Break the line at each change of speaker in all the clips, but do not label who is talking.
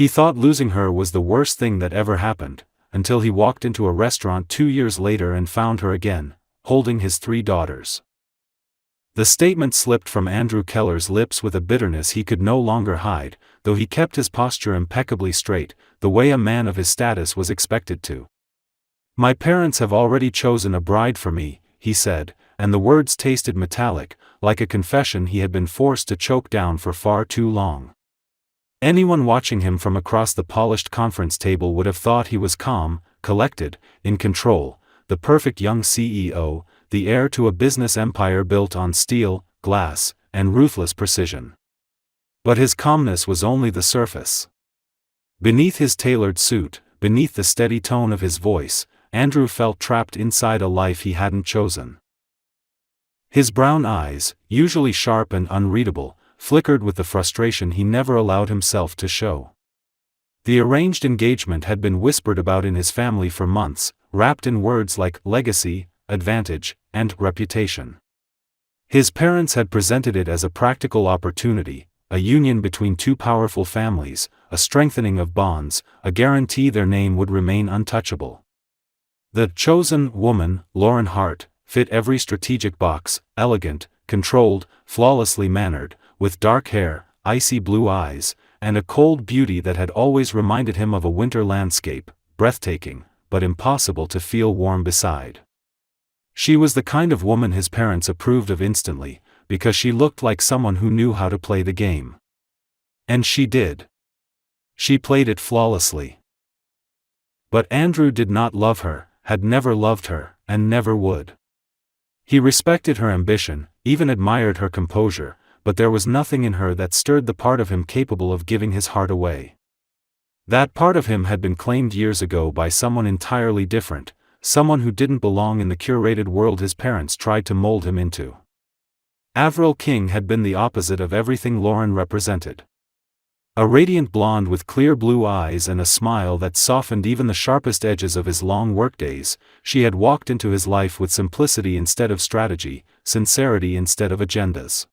He thought losing her was the worst thing that ever happened, until he walked into a restaurant 2 years later and found her again, holding his 3 daughters. The statement slipped from Andrew Keller's lips with a bitterness he could no longer hide, though he kept his posture impeccably straight, the way a man of his status was expected to. "My parents have already chosen a bride for me," he said, and the words tasted metallic, like a confession he had been forced to choke down for far too long. Anyone watching him from across the polished conference table would have thought he was calm, collected, in control, the perfect young CEO, the heir to a business empire built on steel, glass, and ruthless precision. But his calmness was only the surface. Beneath his tailored suit, beneath the steady tone of his voice, Andrew felt trapped inside a life he hadn't chosen. His brown eyes, usually sharp and unreadable, flickered with the frustration he never allowed himself to show. The arranged engagement had been whispered about in his family for months, wrapped in words like legacy, advantage, and reputation. His parents had presented it as a practical opportunity, a union between 2 powerful families, a strengthening of bonds, a guarantee their name would remain untouchable. The chosen woman, Lauren Hart, fit every strategic box: elegant, controlled, flawlessly mannered, with dark hair, icy blue eyes, and a cold beauty that had always reminded him of a winter landscape, breathtaking, but impossible to feel warm beside. She was the kind of woman his parents approved of instantly, because she looked like someone who knew how to play the game. And she did. She played it flawlessly. But Andrew did not love her, had never loved her, and never would. He respected her ambition, even admired her composure, but there was nothing in her that stirred the part of him capable of giving his heart away. That part of him had been claimed years ago by someone entirely different, someone who didn't belong in the curated world his parents tried to mold him into. Avril King had been the opposite of everything Lauren represented. A radiant blonde with clear blue eyes and a smile that softened even the sharpest edges of his long workdays, she had walked into his life with simplicity instead of strategy, sincerity instead of agendas.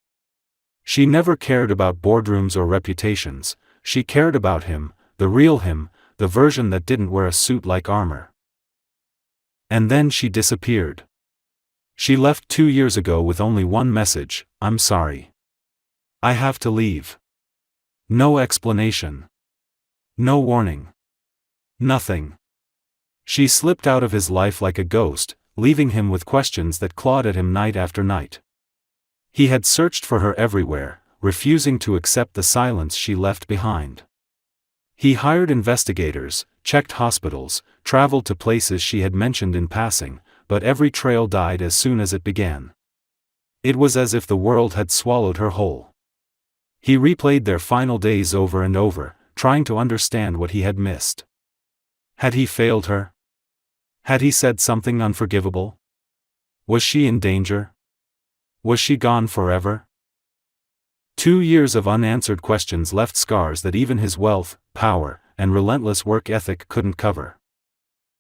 She never cared about boardrooms or reputations, she cared about him, the real him, the version that didn't wear a suit like armor. And then she disappeared. She left 2 years ago with only one message: "I'm sorry. I have to leave." No explanation. No warning. Nothing. She slipped out of his life like a ghost, leaving him with questions that clawed at him night after night. He had searched for her everywhere, refusing to accept the silence she left behind. He hired investigators, checked hospitals, traveled to places she had mentioned in passing, but every trail died as soon as it began. It was as if the world had swallowed her whole. He replayed their final days over and over, trying to understand what he had missed. Had he failed her? Had he said something unforgivable? Was she in danger? Was she gone forever? 2 years of unanswered questions left scars that even his wealth, power, and relentless work ethic couldn't cover.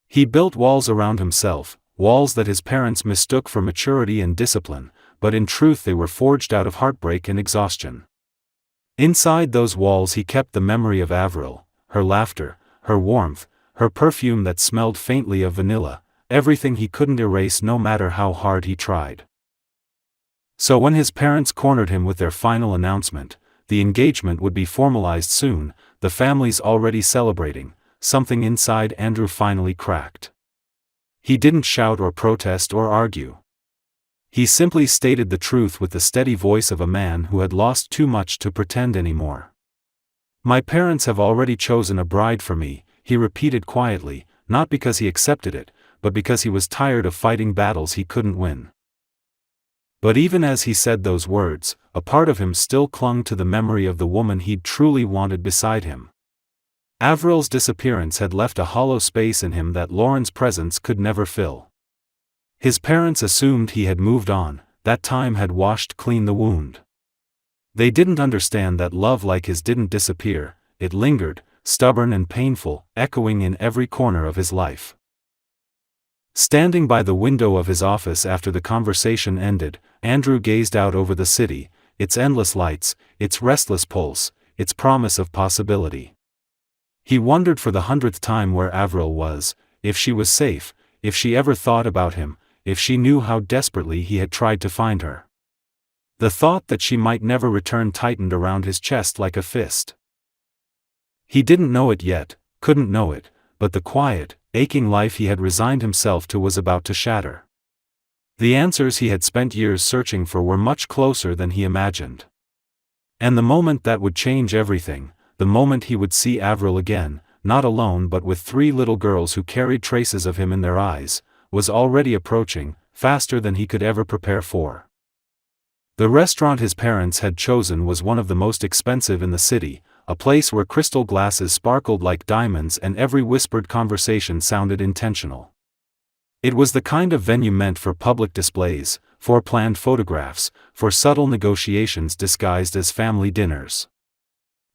He built walls around himself, walls that his parents mistook for maturity and discipline, but in truth they were forged out of heartbreak and exhaustion. Inside those walls he kept the memory of Avril, her laughter, her warmth, her perfume that smelled faintly of vanilla, everything he couldn't erase no matter how hard he tried. So when his parents cornered him with their final announcement, the engagement would be formalized soon, the families already celebrating, something inside Andrew finally cracked. He didn't shout or protest or argue. He simply stated the truth with the steady voice of a man who had lost too much to pretend anymore. "My parents have already chosen a bride for me," he repeated quietly, not because he accepted it, but because he was tired of fighting battles he couldn't win. But even as he said those words, a part of him still clung to the memory of the woman he'd truly wanted beside him. Avril's disappearance had left a hollow space in him that Lauren's presence could never fill. His parents assumed he had moved on, that time had washed clean the wound. They didn't understand that love like his didn't disappear, it lingered, stubborn and painful, echoing in every corner of his life. Standing by the window of his office after the conversation ended, Andrew gazed out over the city, its endless lights, its restless pulse, its promise of possibility. He wondered for the 100th time where Avril was, if she was safe, if she ever thought about him, if she knew how desperately he had tried to find her. The thought that she might never return tightened around his chest like a fist. He didn't know it yet, couldn't know it, but the quiet, aching life he had resigned himself to was about to shatter. The answers he had spent years searching for were much closer than he imagined. And the moment that would change everything, the moment he would see Avril again, not alone but with 3 little girls who carried traces of him in their eyes, was already approaching, faster than he could ever prepare for. The restaurant his parents had chosen was one of the most expensive in the city, a place where crystal glasses sparkled like diamonds and every whispered conversation sounded intentional. It was the kind of venue meant for public displays, for planned photographs, for subtle negotiations disguised as family dinners.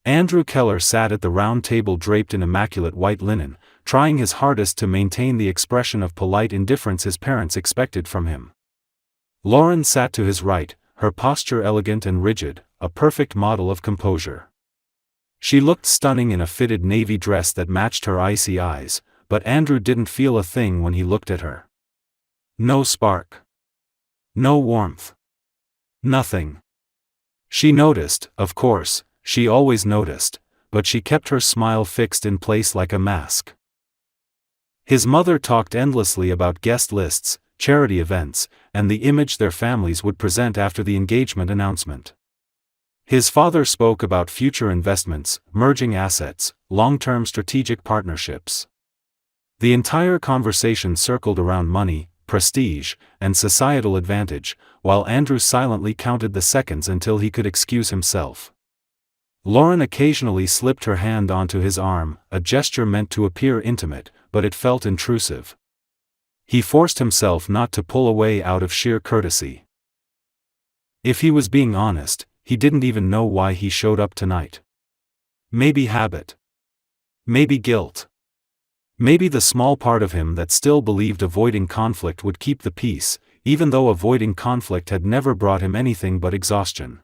Andrew Keller sat at the round table draped in immaculate white linen, trying his hardest to maintain the expression of polite indifference his parents expected from him. Lauren sat to his right, her posture elegant and rigid, a perfect model of composure. She looked stunning in a fitted navy dress that matched her icy eyes, but Andrew didn't feel a thing when he looked at her. No spark. No warmth. Nothing. She noticed, of course, she always noticed, but she kept her smile fixed in place like a mask. His mother talked endlessly about guest lists, charity events, and the image their families would present after the engagement announcement. His father spoke about future investments, merging assets, long-term strategic partnerships. The entire conversation circled around money, prestige, and societal advantage, while Andrew silently counted the seconds until he could excuse himself. Lauren occasionally slipped her hand onto his arm, a gesture meant to appear intimate, but it felt intrusive. He forced himself not to pull away out of sheer courtesy. If he was being honest, he didn't even know why he showed up tonight. Maybe habit. Maybe guilt. Maybe the small part of him that still believed avoiding conflict would keep the peace, even though avoiding conflict had never brought him anything but exhaustion.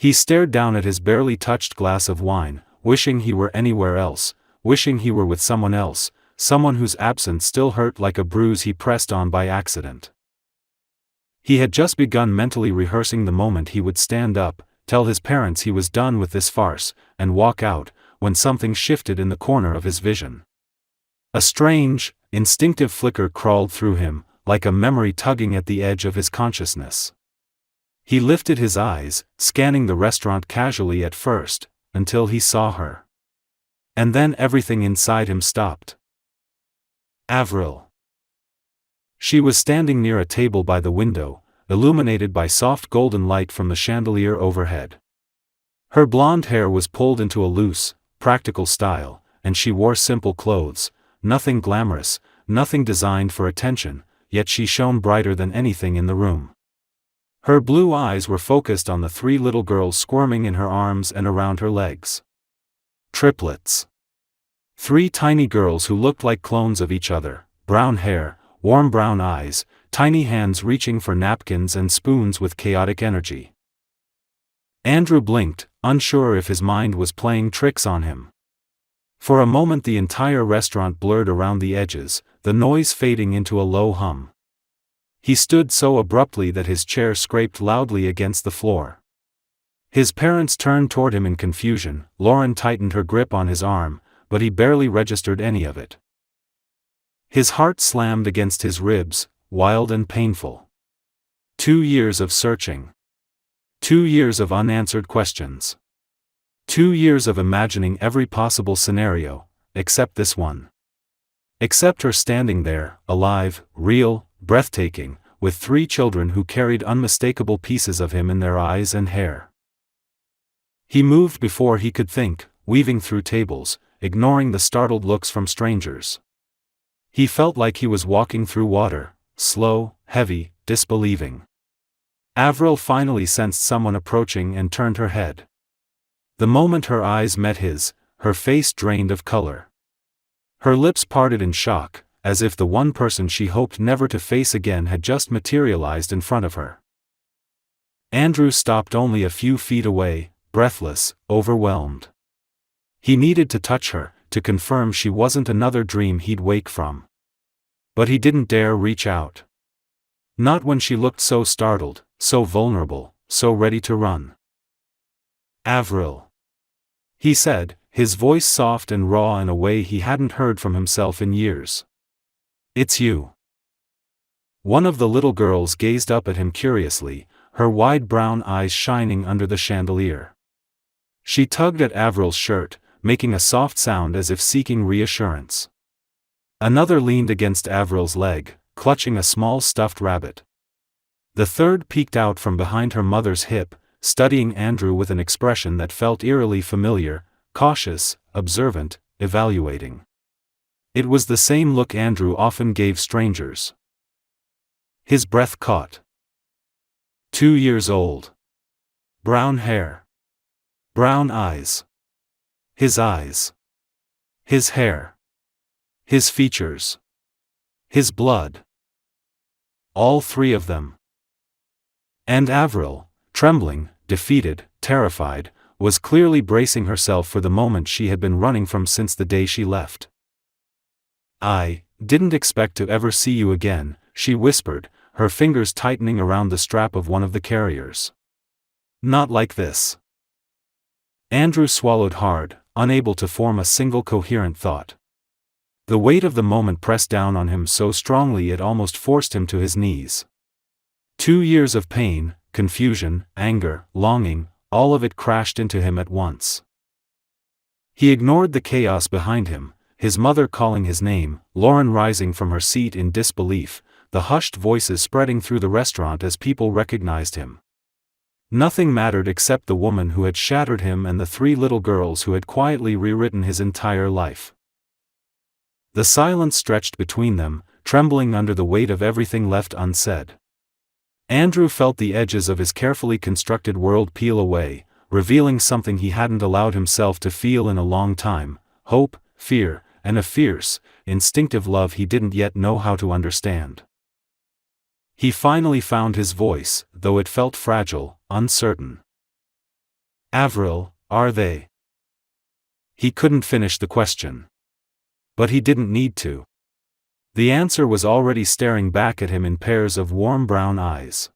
He stared down at his barely touched glass of wine, wishing he were anywhere else, wishing he were with someone else, someone whose absence still hurt like a bruise he pressed on by accident. He had just begun mentally rehearsing the moment he would stand up, tell his parents he was done with this farce, and walk out, when something shifted in the corner of his vision. A strange, instinctive flicker crawled through him, like a memory tugging at the edge of his consciousness. He lifted his eyes, scanning the restaurant casually at first, until he saw her. And then everything inside him stopped. Avril. She was standing near a table by the window, illuminated by soft golden light from the chandelier overhead. Her blonde hair was pulled into a loose, practical style, and she wore simple clothes, nothing glamorous, nothing designed for attention, yet she shone brighter than anything in the room. Her blue eyes were focused on the 3 little girls squirming in her arms and around her legs. Triplets. 3 tiny girls who looked like clones of each other, brown hair, warm brown eyes, tiny hands reaching for napkins and spoons with chaotic energy. Andrew blinked, unsure if his mind was playing tricks on him. For a moment the entire restaurant blurred around the edges, the noise fading into a low hum. He stood so abruptly that his chair scraped loudly against the floor. His parents turned toward him in confusion. Lauren tightened her grip on his arm, but he barely registered any of it. His heart slammed against his ribs, wild and painful. 2 years of searching. 2 years of unanswered questions. 2 years of imagining every possible scenario, except this one. Except her standing there, alive, real, breathtaking, with 3 children who carried unmistakable pieces of him in their eyes and hair. He moved before he could think, weaving through tables, ignoring the startled looks from strangers. He felt like he was walking through water, slow, heavy, disbelieving. Avril finally sensed someone approaching and turned her head. The moment her eyes met his, her face drained of color. Her lips parted in shock, as if the one person she hoped never to face again had just materialized in front of her. Andrew stopped only a few feet away, breathless, overwhelmed. He needed to touch her, to to confirm she wasn't another dream he'd wake from. But he didn't dare reach out. Not when she looked so startled, so vulnerable, so ready to run. "Avril," he said, his voice soft and raw in a way he hadn't heard from himself in years. "It's you." One of the little girls gazed up at him curiously, her wide brown eyes shining under the chandelier. She tugged at Avril's shirt, making a soft sound as if seeking reassurance. Another leaned against Avril's leg, clutching a small stuffed rabbit. The third peeked out from behind her mother's hip, studying Andrew with an expression that felt eerily familiar, cautious, observant, evaluating. It was the same look Andrew often gave strangers. His breath caught. 2 years old. Brown hair. Brown eyes. His eyes. His hair. His features. His blood. All three of them. And Avril, trembling, defeated, terrified, was clearly bracing herself for the moment she had been running from since the day she left. "I didn't expect to ever see you again," she whispered, her fingers tightening around the strap of one of the carriers. "Not like this." Andrew swallowed hard, unable to form a single coherent thought. The weight of the moment pressed down on him so strongly it almost forced him to his knees. 2 years of pain, confusion, anger, longing, all of it crashed into him at once. He ignored the chaos behind him, his mother calling his name, Lauren rising from her seat in disbelief, the hushed voices spreading through the restaurant as people recognized him. Nothing mattered except the woman who had shattered him and the 3 little girls who had quietly rewritten his entire life. The silence stretched between them, trembling under the weight of everything left unsaid. Andrew felt the edges of his carefully constructed world peel away, revealing something he hadn't allowed himself to feel in a long time: hope, fear, and a fierce, instinctive love he didn't yet know how to understand. He finally found his voice, though it felt fragile, uncertain. "Avril, are they?" He couldn't finish the question. But he didn't need to. The answer was already staring back at him in pairs of warm brown eyes.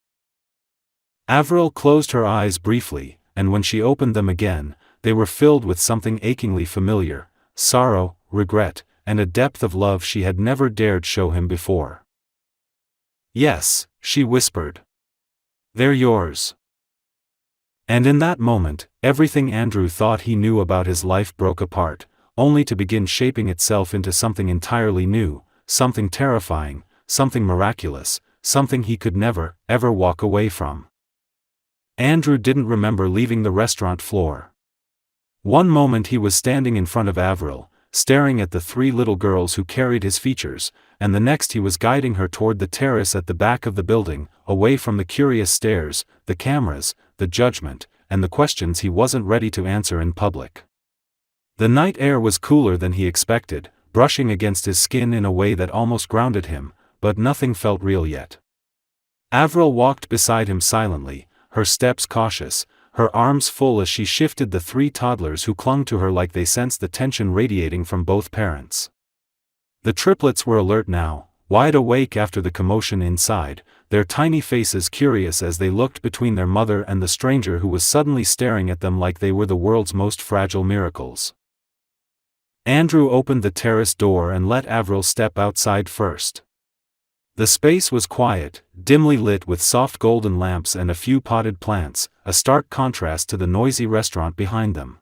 Avril closed her eyes briefly, and when she opened them again, they were filled with something achingly familiar: sorrow, regret, and a depth of love she had never dared show him before. "Yes," she whispered. "They're yours." And in that moment, everything Andrew thought he knew about his life broke apart, only to begin shaping itself into something entirely new, something terrifying, something miraculous, something he could never, ever walk away from. Andrew didn't remember leaving the restaurant floor. One moment he was standing in front of Avril, staring at the 3 little girls who carried his features, and the next he was guiding her toward the terrace at the back of the building, away from the curious stares, the cameras, the judgment, and the questions he wasn't ready to answer in public. The night air was cooler than he expected, brushing against his skin in a way that almost grounded him, but nothing felt real yet. Avril walked beside him silently, her steps cautious, her arms full as she shifted the 3 toddlers who clung to her like they sensed the tension radiating from both parents. The triplets were alert now, wide awake after the commotion inside, their tiny faces curious as they looked between their mother and the stranger who was suddenly staring at them like they were the world's most fragile miracles. Andrew opened the terrace door and let Avril step outside first. The space was quiet, dimly lit with soft golden lamps and a few potted plants, a stark contrast to the noisy restaurant behind them.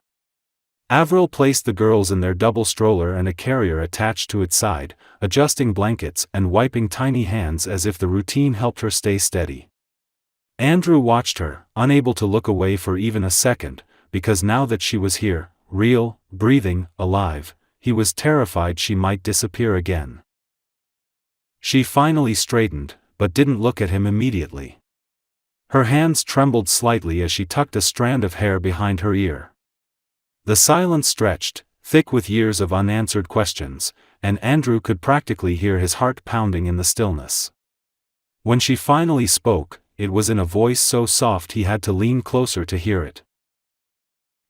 Avril placed the girls in their double stroller and a carrier attached to its side, adjusting blankets and wiping tiny hands as if the routine helped her stay steady. Andrew watched her, unable to look away for even a second, because now that she was here, real, breathing, alive, he was terrified she might disappear again. She finally straightened, but didn't look at him immediately. Her hands trembled slightly as she tucked a strand of hair behind her ear. The silence stretched, thick with years of unanswered questions, and Andrew could practically hear his heart pounding in the stillness. When she finally spoke, it was in a voice so soft he had to lean closer to hear it.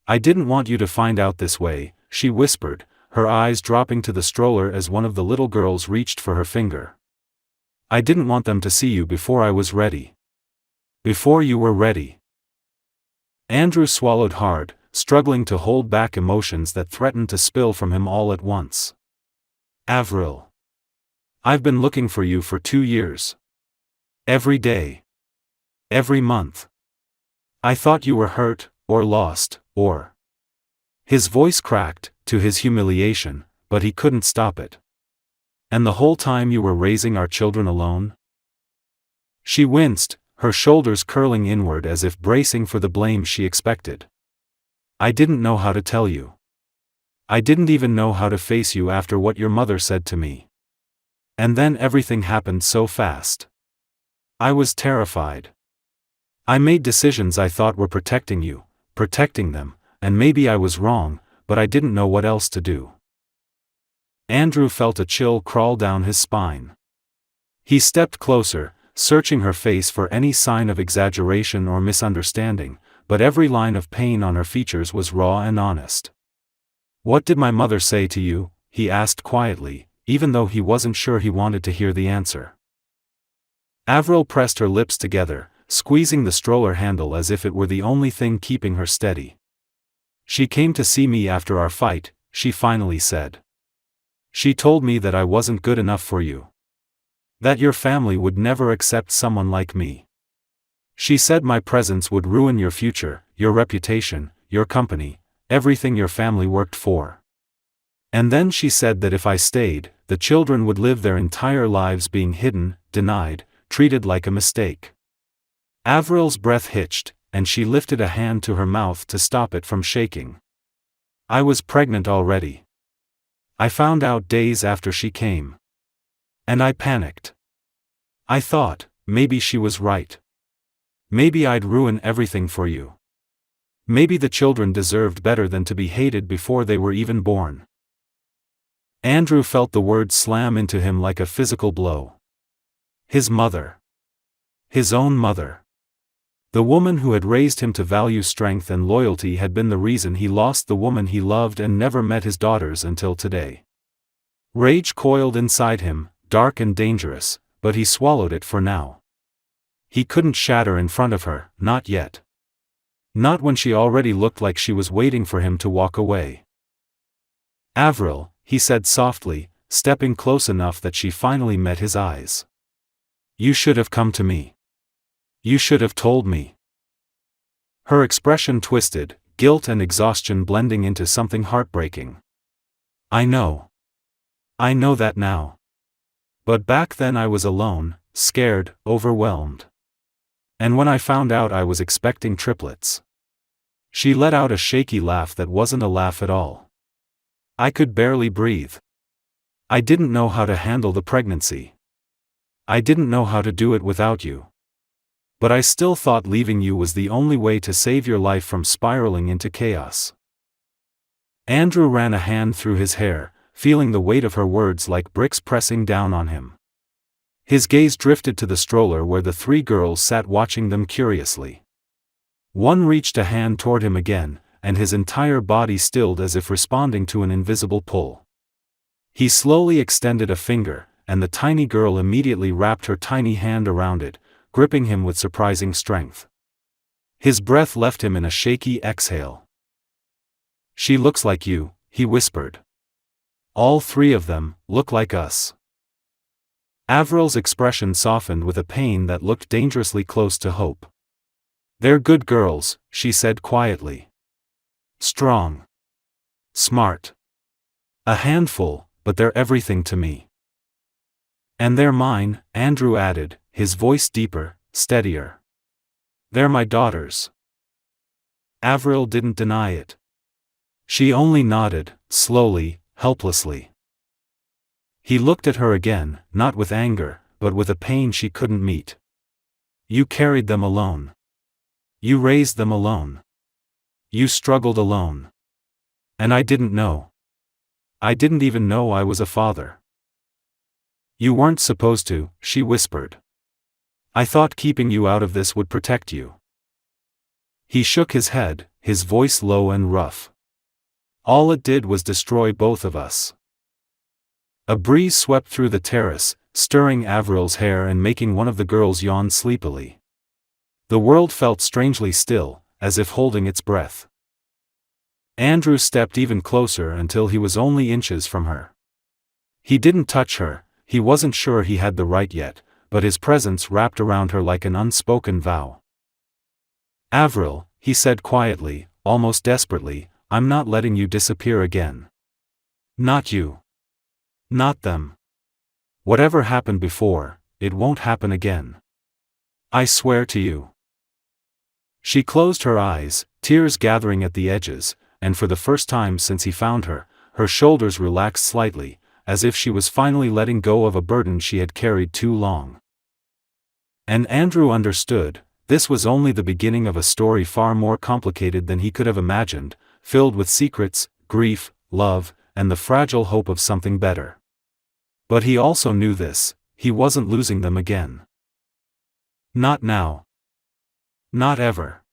"I didn't want you to find out this way," she whispered, her eyes dropping to the stroller as one of the little girls reached for her finger. "I didn't want them to see you before I was ready. Before you were ready." Andrew swallowed hard, struggling to hold back emotions that threatened to spill from him all at once. "Avril. I've been looking for you for 2 years. Every day. Every month. I thought you were hurt, or lost, or—" His voice cracked, to his humiliation, but he couldn't stop it. "And the whole time you were raising our children alone?" She winced, her shoulders curling inward as if bracing for the blame she expected. "I didn't know how to tell you. I didn't even know how to face you after what your mother said to me. And then everything happened so fast. I was terrified. I made decisions I thought were protecting you, protecting them, and maybe I was wrong, but I didn't know what else to do." Andrew felt a chill crawl down his spine. He stepped closer, searching her face for any sign of exaggeration or misunderstanding, but every line of pain on her features was raw and honest. "What did my mother say to you?" he asked quietly, even though he wasn't sure he wanted to hear the answer. Avril pressed her lips together, squeezing the stroller handle as if it were the only thing keeping her steady. "She came to see me after our fight," she finally said. "She told me that I wasn't good enough for you. That your family would never accept someone like me. She said my presence would ruin your future, your reputation, your company, everything your family worked for. And then she said that if I stayed, the children would live their entire lives being hidden, denied, treated like a mistake." Avril's breath hitched, and she lifted a hand to her mouth to stop it from shaking. "I was pregnant already. I found out days after she came. And I panicked. I thought, maybe she was right. Maybe I'd ruin everything for you. Maybe the children deserved better than to be hated before they were even born." Andrew felt the words slam into him like a physical blow. His mother. His own mother. The woman who had raised him to value strength and loyalty had been the reason he lost the woman he loved and never met his daughters until today. Rage coiled inside him, dark and dangerous, but he swallowed it for now. He couldn't shatter in front of her, not yet. Not when she already looked like she was waiting for him to walk away. "Avril," he said softly, stepping close enough that she finally met his eyes. "You should have come to me. You should have told me." Her expression twisted, guilt and exhaustion blending into something heartbreaking. "I know. I know that now. But back then I was alone, scared, overwhelmed. And when I found out I was expecting triplets." She let out a shaky laugh that wasn't a laugh at all. "I could barely breathe. I didn't know how to handle the pregnancy. I didn't know how to do it without you. But I still thought leaving you was the only way to save your life from spiraling into chaos." Andrew ran a hand through his hair, feeling the weight of her words like bricks pressing down on him. His gaze drifted to the stroller where the 3 girls sat watching them curiously. One reached a hand toward him again, and his entire body stilled as if responding to an invisible pull. He slowly extended a finger, and the tiny girl immediately wrapped her tiny hand around it, gripping him with surprising strength. His breath left him in a shaky exhale. "She looks like you," he whispered. "All 3 of them look like us." Avril's expression softened with a pain that looked dangerously close to hope. "They're good girls," she said quietly. "Strong. Smart. A handful, but they're everything to me." "And they're mine," Andrew added, his voice deeper, steadier. "They're my daughters." Avril didn't deny it. She only nodded, slowly, helplessly. He looked at her again, not with anger, but with a pain she couldn't meet. "You carried them alone. You raised them alone. You struggled alone. And I didn't know. I didn't even know I was a father." "You weren't supposed to," she whispered. "I thought keeping you out of this would protect you." He shook his head, his voice low and rough. All it did was destroy both of us. A breeze swept through the terrace, stirring Avril's hair and making one of the girls yawn sleepily. The world felt strangely still, as if holding its breath. Andrew stepped even closer until he was only inches from her. He didn't touch her, he wasn't sure he had the right yet, but his presence wrapped around her like an unspoken vow. "Avril," he said quietly, almost desperately, "I'm not letting you disappear again. Not you. Not them. Whatever happened before, it won't happen again. I swear to you." She closed her eyes, tears gathering at the edges, and for the first time since he found her, her shoulders relaxed slightly, as if she was finally letting go of a burden she had carried too long. And Andrew understood, this was only the beginning of a story far more complicated than he could have imagined, filled with secrets, grief, love, and the fragile hope of something better. But he also knew this, he wasn't losing them again. Not now. Not ever.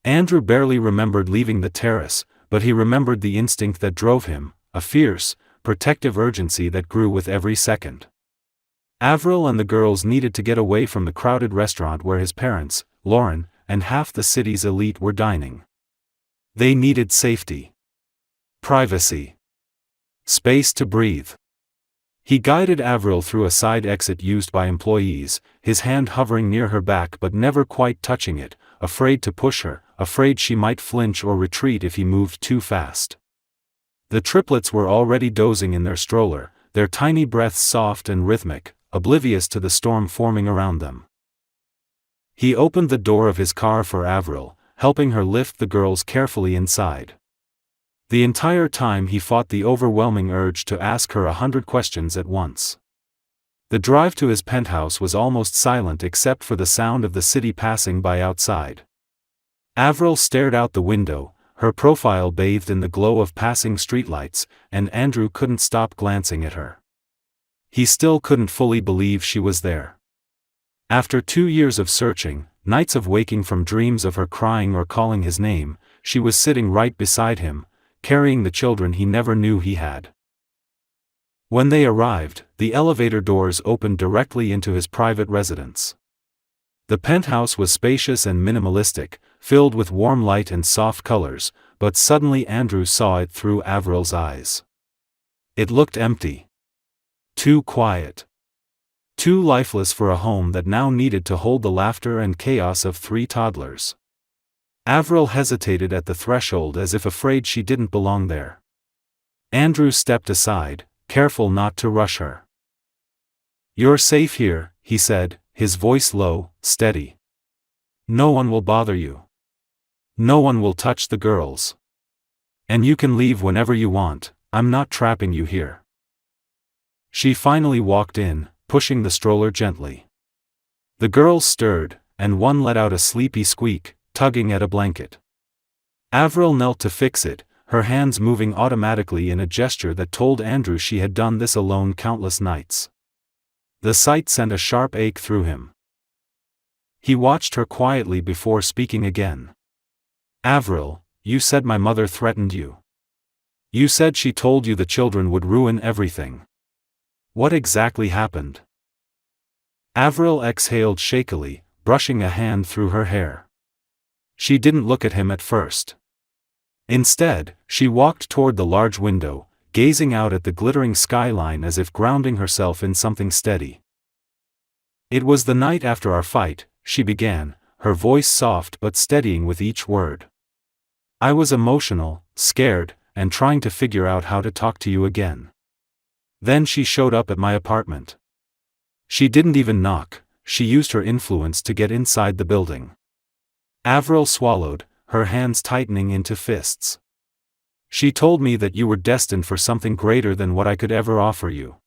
Andrew barely remembered leaving the terrace, but he remembered the instinct that drove him, a fierce, protective urgency that grew with every second. Avril and the girls needed to get away from the crowded restaurant where his parents, Lauren, and half the city's elite were dining. They needed safety. Privacy. Space to breathe. He guided Avril through a side exit used by employees, his hand hovering near her back but never quite touching it, afraid to push her, afraid she might flinch or retreat if he moved too fast. The triplets were already dozing in their stroller, their tiny breaths soft and rhythmic, oblivious to the storm forming around them. He opened the door of his car for Avril, helping her lift the girls carefully inside. The entire time he fought the overwhelming urge to ask her 100 questions at once. The drive to his penthouse was almost silent except for the sound of the city passing by outside. Avril stared out the window, her profile bathed in the glow of passing streetlights, and Andrew couldn't stop glancing at her. He still couldn't fully believe she was there. After 2 years of searching, nights of waking from dreams of her crying or calling his name, she was sitting right beside him, carrying the children he never knew he had. When they arrived, the elevator doors opened directly into his private residence. The penthouse was spacious and minimalistic, filled with warm light and soft colors, but suddenly Andrew saw it through Avril's eyes. It looked empty. Too quiet. Too lifeless for a home that now needed to hold the laughter and chaos of 3 toddlers. Avril hesitated at the threshold as if afraid she didn't belong there. Andrew stepped aside, careful not to rush her. "You're safe here," he said, his voice low, steady. "No one will bother you. No one will touch the girls. And you can leave whenever you want, I'm not trapping you here." She finally walked in, pushing the stroller gently. The girls stirred, and one let out a sleepy squeak, tugging at a blanket. Avril knelt to fix it, her hands moving automatically in a gesture that told Andrew she had done this alone countless nights. The sight sent a sharp ache through him. He watched her quietly before speaking again. "Avril, you said my mother threatened you. You said she told you the children would ruin everything. What exactly happened?" Avril exhaled shakily, brushing a hand through her hair. She didn't look at him at first. Instead, she walked toward the large window, gazing out at the glittering skyline as if grounding herself in something steady. "It was the night after our fight," she began, her voice soft but steadying with each word. "I was emotional, scared, and trying to figure out how to talk to you again. Then she showed up at my apartment. She didn't even knock, she used her influence to get inside the building." Avril swallowed, her hands tightening into fists. "She told me that you were destined for something greater than what I could ever offer you.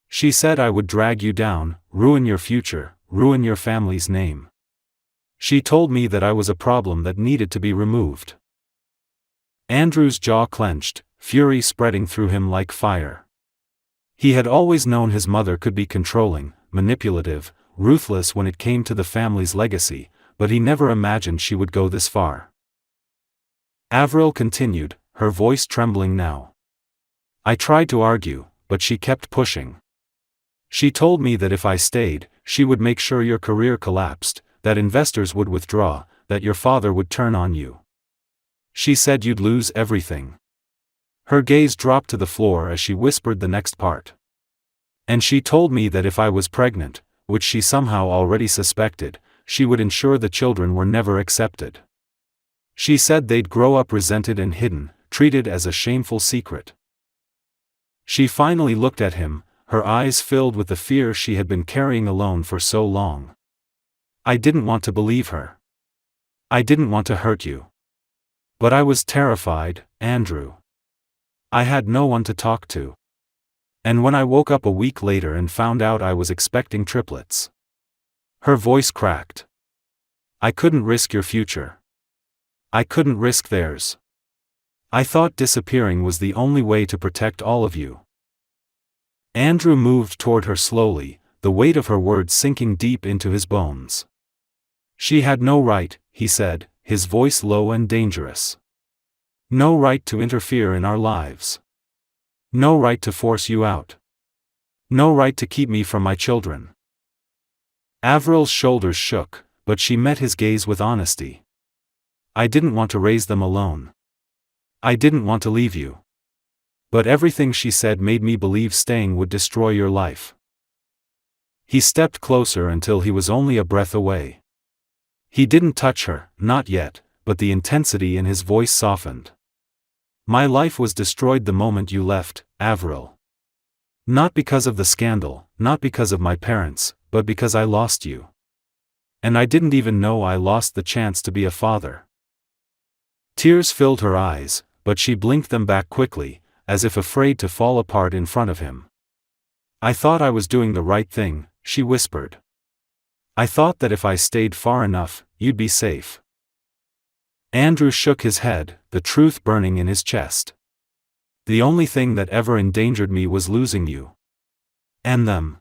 She said I would drag you down, ruin your future, ruin your family's name. She told me that I was a problem that needed to be removed." Andrew's jaw clenched, fury spreading through him like fire. He had always known his mother could be controlling, manipulative, ruthless when it came to the family's legacy, but he never imagined she would go this far. Avril continued, her voice trembling now. I tried to argue, but she kept pushing. She told me that if I stayed, she would make sure your career collapsed, that investors would withdraw, that your father would turn on you. She said you'd lose everything. Her gaze dropped to the floor as she whispered the next part. And she told me that if I was pregnant, which she somehow already suspected, she would ensure the children were never accepted. She said they'd grow up resented and hidden, treated as a shameful secret. She finally looked at him, her eyes filled with the fear she had been carrying alone for so long. I didn't want to believe her. I didn't want to hurt you. But I was terrified, Andrew. I had no one to talk to. And when I woke up a week later and found out I was expecting triplets. Her voice cracked. I couldn't risk your future. I couldn't risk theirs. I thought disappearing was the only way to protect all of you. Andrew moved toward her slowly, the weight of her words sinking deep into his bones. She had no right, he said, his voice low and dangerous. No right to interfere in our lives. No right to force you out. No right to keep me from my children. Avril's shoulders shook, but she met his gaze with honesty. I didn't want to raise them alone. I didn't want to leave you. But everything she said made me believe staying would destroy your life. He stepped closer until he was only a breath away. He didn't touch her, not yet, but the intensity in his voice softened. My life was destroyed the moment you left, Avril. Not because of the scandal, not because of my parents, but because I lost you. And I didn't even know I lost the chance to be a father. Tears filled her eyes, but she blinked them back quickly, as if afraid to fall apart in front of him. I thought I was doing the right thing, she whispered. I thought that if I stayed far enough, you'd be safe. Andrew shook his head, the truth burning in his chest. The only thing that ever endangered me was losing you. And them.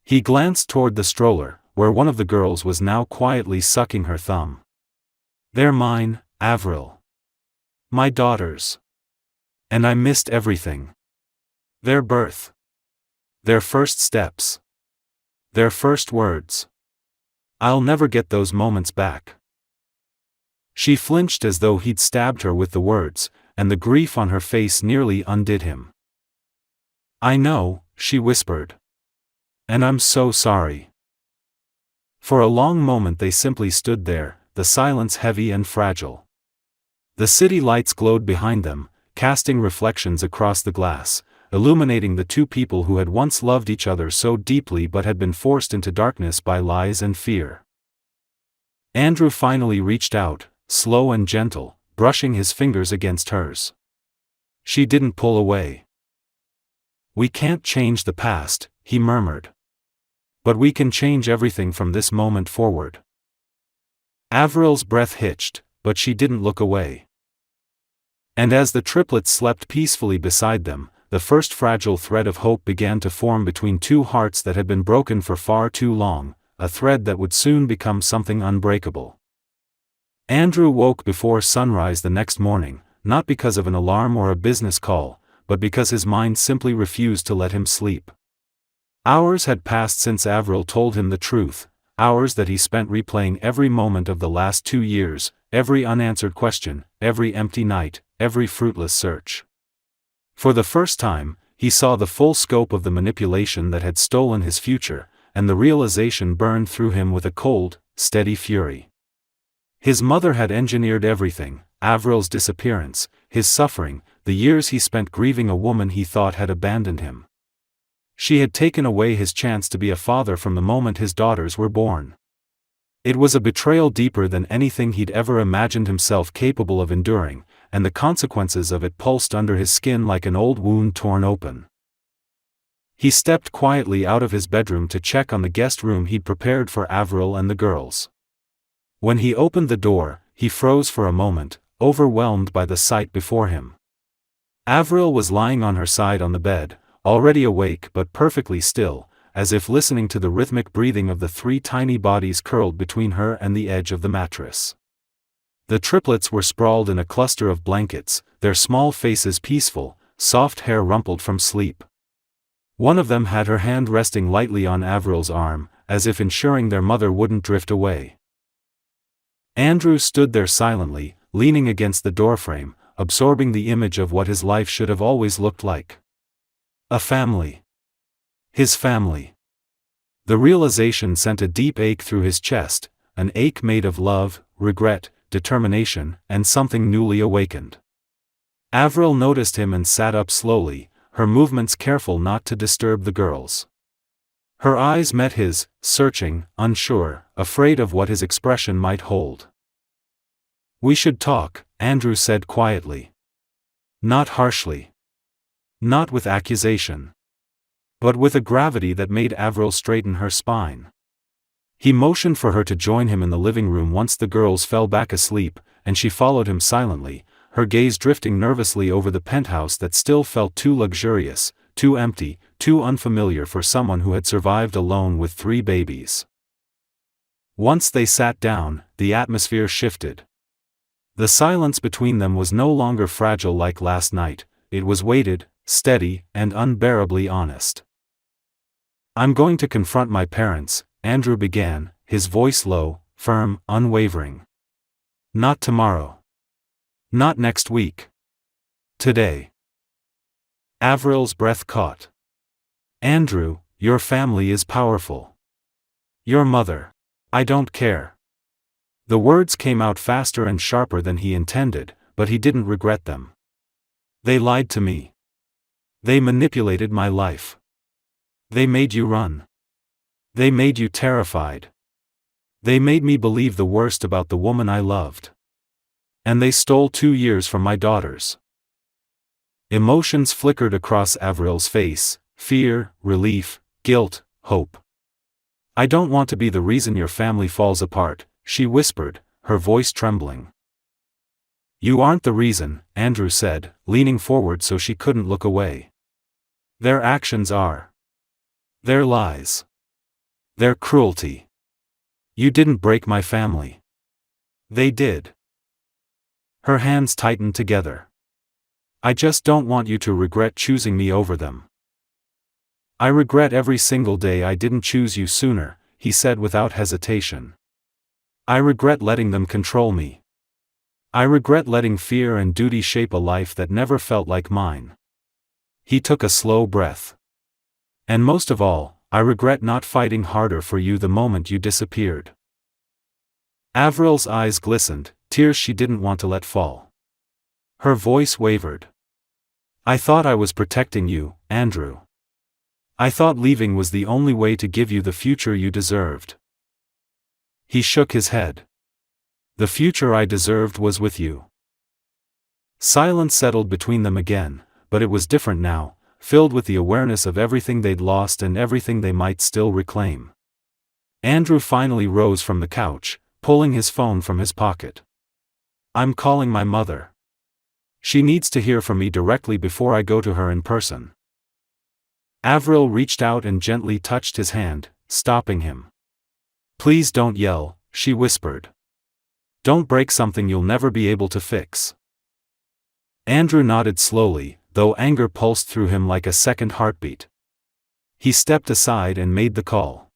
He glanced toward the stroller, where one of the girls was now quietly sucking her thumb. They're mine, Avril. My daughters. And I missed everything. Their birth. Their first steps. Their first words. I'll never get those moments back. She flinched as though he'd stabbed her with the words, and the grief on her face nearly undid him. I know, she whispered. And I'm so sorry. For a long moment they simply stood there, the silence heavy and fragile. The city lights glowed behind them, casting reflections across the glass, illuminating the two people who had once loved each other so deeply but had been forced into darkness by lies and fear. Andrew finally reached out, slow and gentle, brushing his fingers against hers. She didn't pull away. We can't change the past, he murmured. But we can change everything from this moment forward. Avril's breath hitched, but she didn't look away. And as the triplets slept peacefully beside them, the first fragile thread of hope began to form between two hearts that had been broken for far too long, a thread that would soon become something unbreakable. Andrew woke before sunrise the next morning, not because of an alarm or a business call, but because his mind simply refused to let him sleep. Hours had passed since Avril told him the truth, hours that he spent replaying every moment of the last 2 years, every unanswered question, every empty night, every fruitless search. For the first time, he saw the full scope of the manipulation that had stolen his future, and the realization burned through him with a cold, steady fury. His mother had engineered everything: Avril's disappearance, his suffering, the years he spent grieving a woman he thought had abandoned him. She had taken away his chance to be a father from the moment his daughters were born. It was a betrayal deeper than anything he'd ever imagined himself capable of enduring, and the consequences of it pulsed under his skin like an old wound torn open. He stepped quietly out of his bedroom to check on the guest room he'd prepared for Avril and the girls. When he opened the door, he froze for a moment, overwhelmed by the sight before him. Avril was lying on her side on the bed, already awake but perfectly still, as if listening to the rhythmic breathing of the 3 tiny bodies curled between her and the edge of the mattress. The triplets were sprawled in a cluster of blankets, their small faces peaceful, soft hair rumpled from sleep. One of them had her hand resting lightly on Avril's arm, as if ensuring their mother wouldn't drift away. Andrew stood there silently, leaning against the doorframe, absorbing the image of what his life should have always looked like. A family. His family. The realization sent a deep ache through his chest, an ache made of love, regret, determination, and something newly awakened. Avril noticed him and sat up slowly, her movements careful not to disturb the girls. Her eyes met his, searching, unsure, afraid of what his expression might hold. "We should talk," Andrew said quietly. Not harshly. Not with accusation. But with a gravity that made Avril straighten her spine. He motioned for her to join him in the living room once the girls fell back asleep, and she followed him silently, her gaze drifting nervously over the penthouse that still felt too luxurious, too empty, too unfamiliar for someone who had survived alone with 3 babies. Once they sat down, the atmosphere shifted. The silence between them was no longer fragile like last night, it was weighted, steady, and unbearably honest. "I'm going to confront my parents," Andrew began, his voice low, firm, unwavering. "Not tomorrow. Not next week. Today." Avril's breath caught. "Andrew, your family is powerful. Your mother. I don't care." The words came out faster and sharper than he intended, but he didn't regret them. "They lied to me. They manipulated my life. They made you run. They made you terrified. They made me believe the worst about the woman I loved. And they stole 2 years from my daughters." Emotions flickered across Avril's face, fear, relief, guilt, hope. "I don't want to be the reason your family falls apart," she whispered, her voice trembling. "You aren't the reason," Andrew said, leaning forward so she couldn't look away. "Their actions are. Their lies. Their cruelty. You didn't break my family. They did." Her hands tightened together. "I just don't want you to regret choosing me over them." "I regret every single day I didn't choose you sooner," he said without hesitation. "I regret letting them control me. I regret letting fear and duty shape a life that never felt like mine." He took a slow breath. "And most of all, I regret not fighting harder for you the moment you disappeared." Avril's eyes glistened, tears she didn't want to let fall. Her voice wavered. "I thought I was protecting you, Andrew. I thought leaving was the only way to give you the future you deserved." He shook his head. "The future I deserved was with you." Silence settled between them again, but it was different now, filled with the awareness of everything they'd lost and everything they might still reclaim. Andrew finally rose from the couch, pulling his phone from his pocket. "I'm calling my mother. She needs to hear from me directly before I go to her in person." Avril reached out and gently touched his hand, stopping him. "Please don't yell," she whispered. "Don't break something you'll never be able to fix." Andrew nodded slowly, though anger pulsed through him like a second heartbeat. He stepped aside and made the call.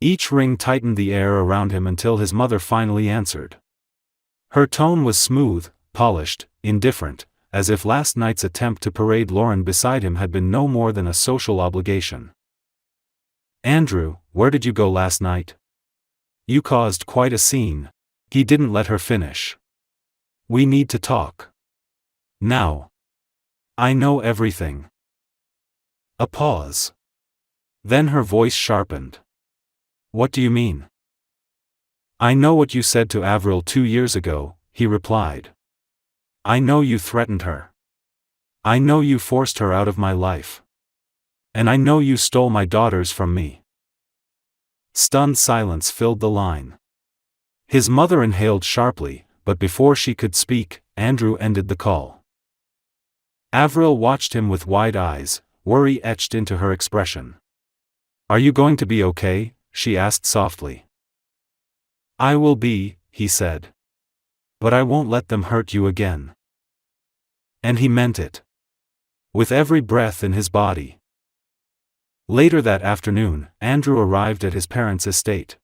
Each ring tightened the air around him until his mother finally answered. Her tone was smooth, polished, indifferent, as if last night's attempt to parade Lauren beside him had been no more than a social obligation. "Andrew, where did you go last night? You caused quite a scene." He didn't let her finish. "We need to talk. Now. I know everything." A pause. Then her voice sharpened. "What do you mean?" "I know what you said to Avril 2 years ago," he replied. "I know you threatened her. I know you forced her out of my life. And I know you stole my daughters from me." Stunned silence filled the line. His mother inhaled sharply, but before she could speak, Andrew ended the call. Avril watched him with wide eyes, worry etched into her expression. "Are you going to be okay?" she asked softly. "I will be," he said. But I won't let them hurt you again." And he meant it. With every breath in his body. Later that afternoon, Andrew arrived at his parents' estate.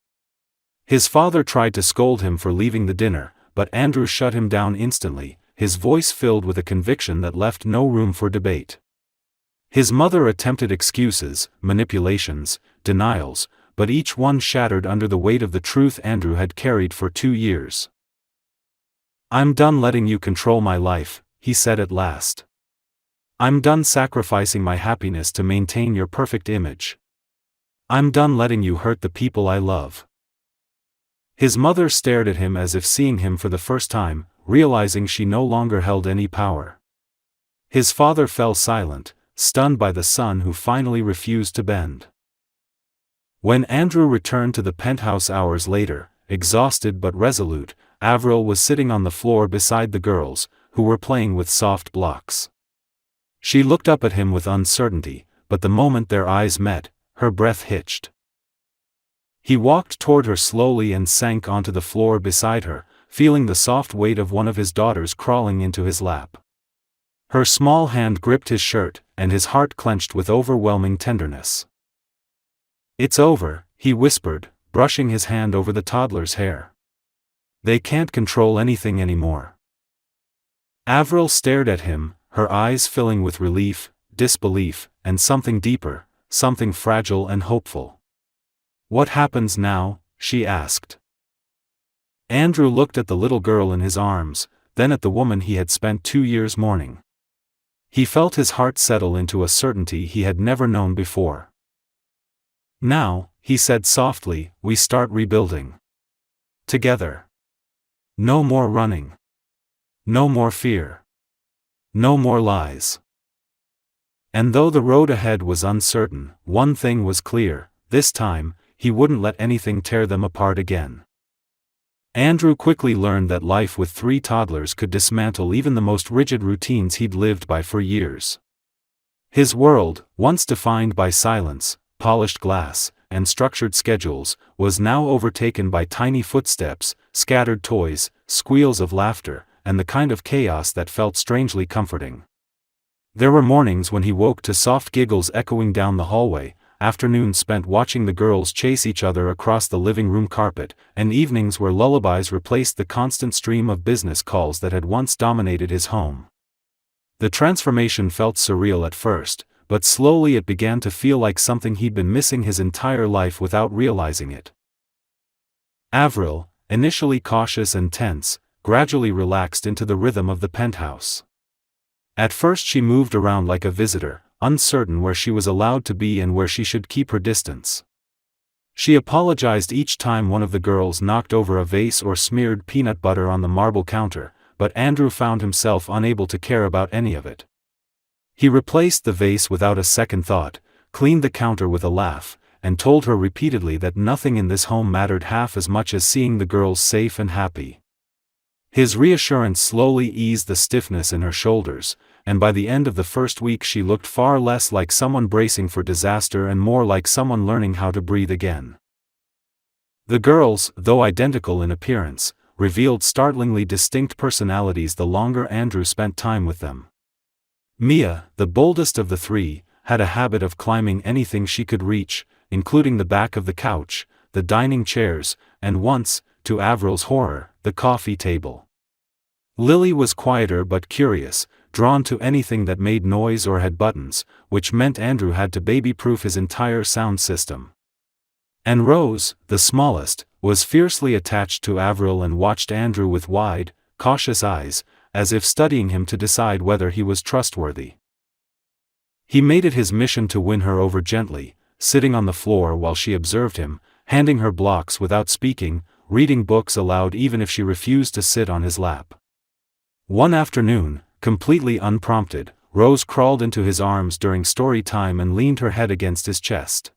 His father tried to scold him for leaving the dinner, but Andrew shut him down instantly, his voice filled with a conviction that left no room for debate. His mother attempted excuses, manipulations, denials, but each one shattered under the weight of the truth Andrew had carried for 2 years. "I'm done letting you control my life," he said at last. "I'm done sacrificing my happiness to maintain your perfect image. I'm done letting you hurt the people I love." His mother stared at him as if seeing him for the first time, realizing she no longer held any power. His father fell silent, stunned by the son who finally refused to bend. When Andrew returned to the penthouse hours later, exhausted but resolute, Avril was sitting on the floor beside the girls, who were playing with soft blocks. She looked up at him with uncertainty, but the moment their eyes met, her breath hitched. He walked toward her slowly and sank onto the floor beside her, feeling the soft weight of one of his daughters crawling into his lap. Her small hand gripped his shirt, and his heart clenched with overwhelming tenderness. "It's over," he whispered, brushing his hand over the toddler's hair. "They can't control anything anymore." Avril stared at him, her eyes filling with relief, disbelief, and something deeper, something fragile and hopeful. "What happens now?" she asked. Andrew looked at the little girl in his arms, then at the woman he had spent 2 years mourning. He felt his heart settle into a certainty he had never known before. "Now," he said softly, "we start rebuilding. Together. No more running. No more fear. No more lies." And though the road ahead was uncertain, one thing was clear: this time, he wouldn't let anything tear them apart again. Andrew quickly learned that life with 3 toddlers could dismantle even the most rigid routines he'd lived by for years. His world, once defined by silence, polished glass, and structured schedules, was now overtaken by tiny footsteps, scattered toys, squeals of laughter, and the kind of chaos that felt strangely comforting. There were mornings when he woke to soft giggles echoing down the hallway, afternoons spent watching the girls chase each other across the living room carpet, and evenings where lullabies replaced the constant stream of business calls that had once dominated his home. The transformation felt surreal at first, but slowly it began to feel like something he'd been missing his entire life without realizing it. Avril, initially cautious and tense, gradually relaxed into the rhythm of the penthouse. At first she moved around like a visitor, uncertain where she was allowed to be and where she should keep her distance. She apologized each time one of the girls knocked over a vase or smeared peanut butter on the marble counter, but Andrew found himself unable to care about any of it. He replaced the vase without a second thought, cleaned the counter with a laugh, and told her repeatedly that nothing in this home mattered half as much as seeing the girls safe and happy. His reassurance slowly eased the stiffness in her shoulders, and by the end of the first week she looked far less like someone bracing for disaster and more like someone learning how to breathe again. The girls, though identical in appearance, revealed startlingly distinct personalities the longer Andrew spent time with them. Mia, the boldest of the 3, had a habit of climbing anything she could reach, including the back of the couch, the dining chairs, and once, to Avril's horror, the coffee table. Lily was quieter but curious, drawn to anything that made noise or had buttons, which meant Andrew had to baby-proof his entire sound system. And Rose, the smallest, was fiercely attached to Avril and watched Andrew with wide, cautious eyes, as if studying him to decide whether he was trustworthy. He made it his mission to win her over gently, sitting on the floor while she observed him, handing her blocks without speaking, reading books aloud even if she refused to sit on his lap. One afternoon, completely unprompted, Rose crawled into his arms during story time and leaned her head against his chest.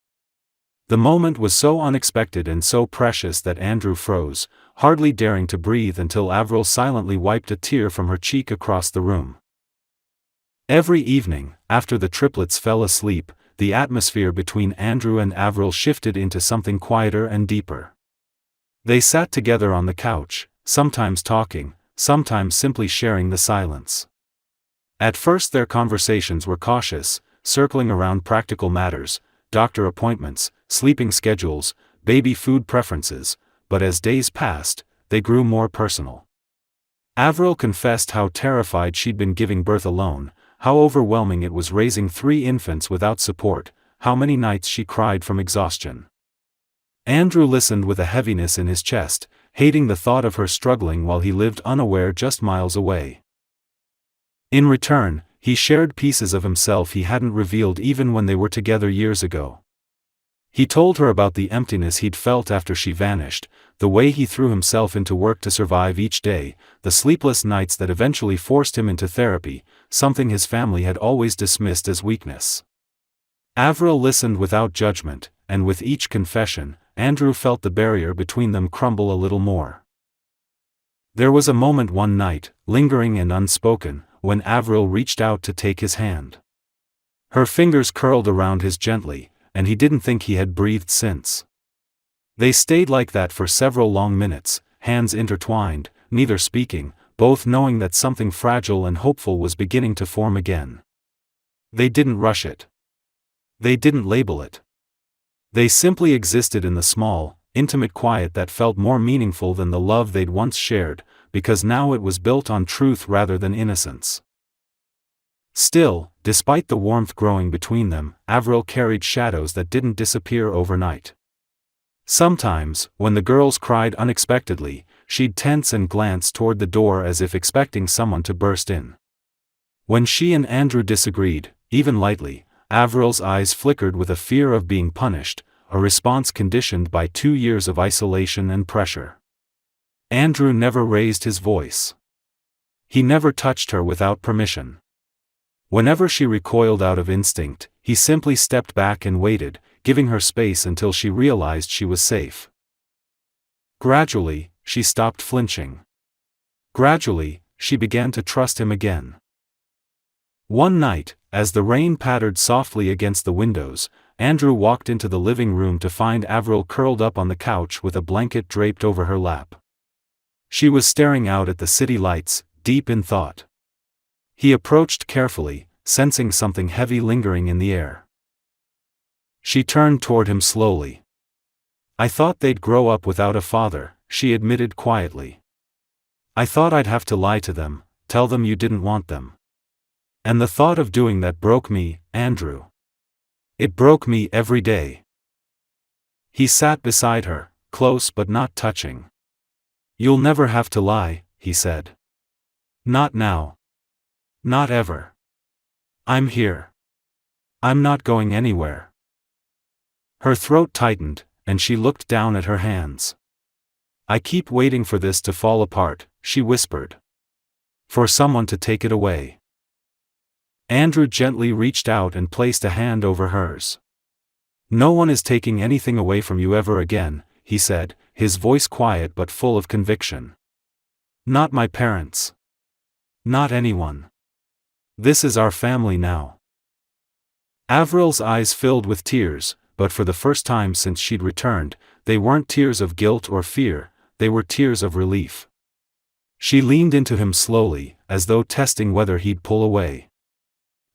The moment was so unexpected and so precious that Andrew froze, hardly daring to breathe until Avril silently wiped a tear from her cheek across the room. Every evening, after the triplets fell asleep, the atmosphere between Andrew and Avril shifted into something quieter and deeper. They sat together on the couch, sometimes talking, sometimes simply sharing the silence. At first their conversations were cautious, circling around practical matters, doctor appointments, sleeping schedules, baby food preferences, but as days passed, they grew more personal. Avril confessed how terrified she'd been giving birth alone, how overwhelming it was raising 3 infants without support, how many nights she cried from exhaustion. Andrew listened with a heaviness in his chest, hating the thought of her struggling while he lived unaware just miles away. In return, he shared pieces of himself he hadn't revealed even when they were together years ago. He told her about the emptiness he'd felt after she vanished, the way he threw himself into work to survive each day, the sleepless nights that eventually forced him into therapy, something his family had always dismissed as weakness. Avril listened without judgment, and with each confession, Andrew felt the barrier between them crumble a little more. There was a moment one night, lingering and unspoken, when Avril reached out to take his hand. Her fingers curled around his gently, and he didn't think he had breathed since. They stayed like that for several long minutes, hands intertwined, neither speaking, both knowing that something fragile and hopeful was beginning to form again. They didn't rush it. They didn't label it. They simply existed in the small, intimate quiet that felt more meaningful than the love they'd once shared, because now it was built on truth rather than innocence. Still, despite the warmth growing between them, Avril carried shadows that didn't disappear overnight. Sometimes, when the girls cried unexpectedly, she'd tense and glance toward the door as if expecting someone to burst in. When she and Andrew disagreed, even lightly, Avril's eyes flickered with a fear of being punished, a response conditioned by 2 years of isolation and pressure. Andrew never raised his voice. He never touched her without permission. Whenever she recoiled out of instinct, he simply stepped back and waited, giving her space until she realized she was safe. Gradually, she stopped flinching. Gradually, she began to trust him again. One night, as the rain pattered softly against the windows, Andrew walked into the living room to find Avril curled up on the couch with a blanket draped over her lap. She was staring out at the city lights, deep in thought. He approached carefully, sensing something heavy lingering in the air. She turned toward him slowly. "I thought they'd grow up without a father," she admitted quietly. "I thought I'd have to lie to them, tell them you didn't want them. And the thought of doing that broke me, Andrew. It broke me every day." He sat beside her, close but not touching. "You'll never have to lie," he said. "Not now. Not ever. I'm here. I'm not going anywhere." Her throat tightened, and she looked down at her hands. "I keep waiting for this to fall apart," she whispered. "For someone to take it away." Andrew gently reached out and placed a hand over hers. "No one is taking anything away from you ever again," he said, his voice quiet but full of conviction. "Not my parents. Not anyone. This is our family now." Avril's eyes filled with tears, but for the first time since she'd returned, they weren't tears of guilt or fear, they were tears of relief. She leaned into him slowly, as though testing whether he'd pull away.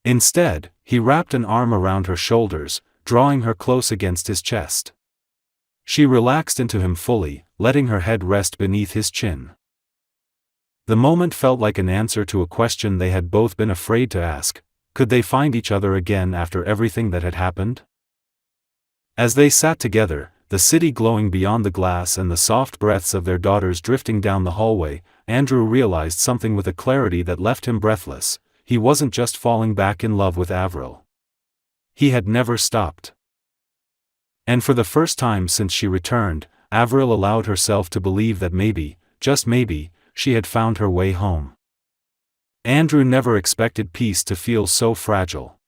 Instead, he wrapped an arm around her shoulders, drawing her close against his chest. She relaxed into him fully, letting her head rest beneath his chin. The moment felt like an answer to a question they had both been afraid to ask: could they find each other again after everything that had happened? As they sat together, the city glowing beyond the glass and the soft breaths of their daughters drifting down the hallway, Andrew realized something with a clarity that left him breathless. He wasn't just falling back in love with Avril. He had never stopped. And for the first time since she returned, Avril allowed herself to believe that maybe, just maybe, she had found her way home. Andrew never expected peace to feel so fragile.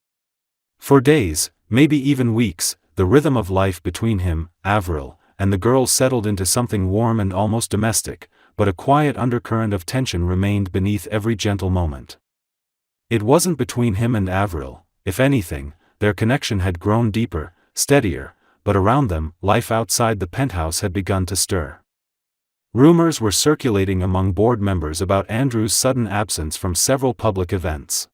For days, maybe even weeks, the rhythm of life between him, Avril, and the girl settled into something warm and almost domestic, but a quiet undercurrent of tension remained beneath every gentle moment. It wasn't between him and Avril; if anything, their connection had grown deeper, steadier, but around them, life outside the penthouse had begun to stir. Rumors were circulating among board members about Andrew's sudden absence from several public events.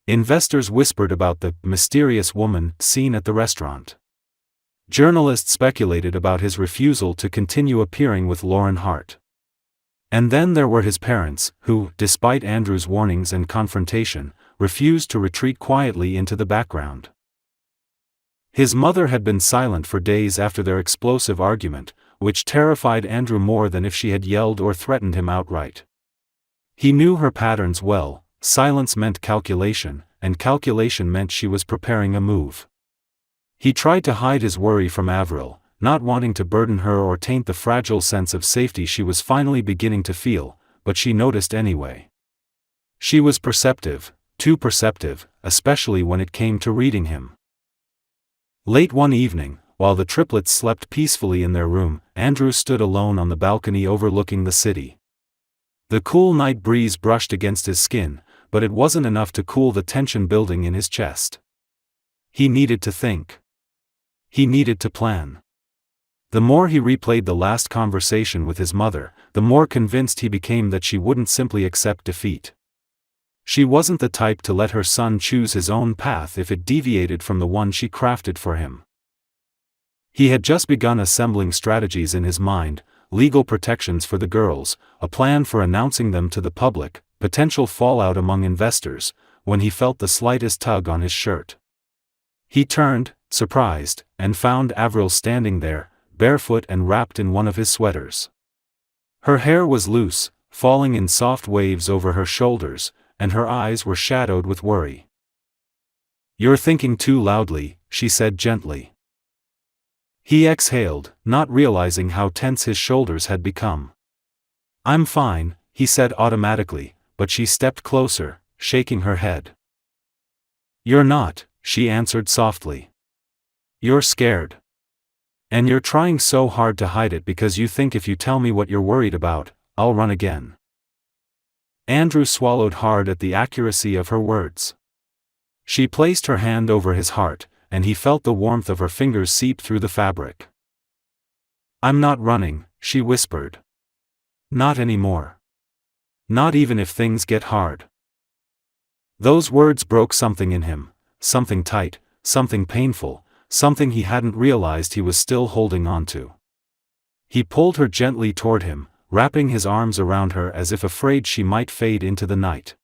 Investors whispered about the mysterious woman seen at the restaurant. Journalists speculated about his refusal to continue appearing with Lauren Hart. And then there were his parents, who, despite Andrew's warnings and confrontation, refused to retreat quietly into the background. His mother had been silent for days after their explosive argument, which terrified Andrew more than if she had yelled or threatened him outright. He knew her patterns well. Silence meant calculation, and calculation meant she was preparing a move. He tried to hide his worry from Avril, not wanting to burden her or taint the fragile sense of safety she was finally beginning to feel, but she noticed anyway. She was perceptive, too perceptive, especially when it came to reading him. Late one evening, while the triplets slept peacefully in their room, Andrew stood alone on the balcony overlooking the city. The cool night breeze brushed against his skin, but it wasn't enough to cool the tension building in his chest. He needed to think. He needed to plan. The more he replayed the last conversation with his mother, the more convinced he became that she wouldn't simply accept defeat. She wasn't the type to let her son choose his own path if it deviated from the one she crafted for him. He had just begun assembling strategies in his mind, legal protections for the girls, a plan for announcing them to the public, potential fallout among investors, when he felt the slightest tug on his shirt. He turned, surprised, and found Avril standing there, barefoot and wrapped in one of his sweaters. Her hair was loose, falling in soft waves over her shoulders, and her eyes were shadowed with worry. "You're thinking too loudly," she said gently. He exhaled, not realizing how tense his shoulders had become. "I'm fine," he said automatically, but she stepped closer, shaking her head. "You're not," she answered softly. "You're scared. And you're trying so hard to hide it because you think if you tell me what you're worried about, I'll run again." Andrew swallowed hard at the accuracy of her words. She placed her hand over his heart, and he felt the warmth of her fingers seep through the fabric. "I'm not running," she whispered. "Not anymore. Not even if things get hard." Those words broke something in him, something tight, something painful, something he hadn't realized he was still holding on to. He pulled her gently toward him, wrapping his arms around her as if afraid she might fade into the night.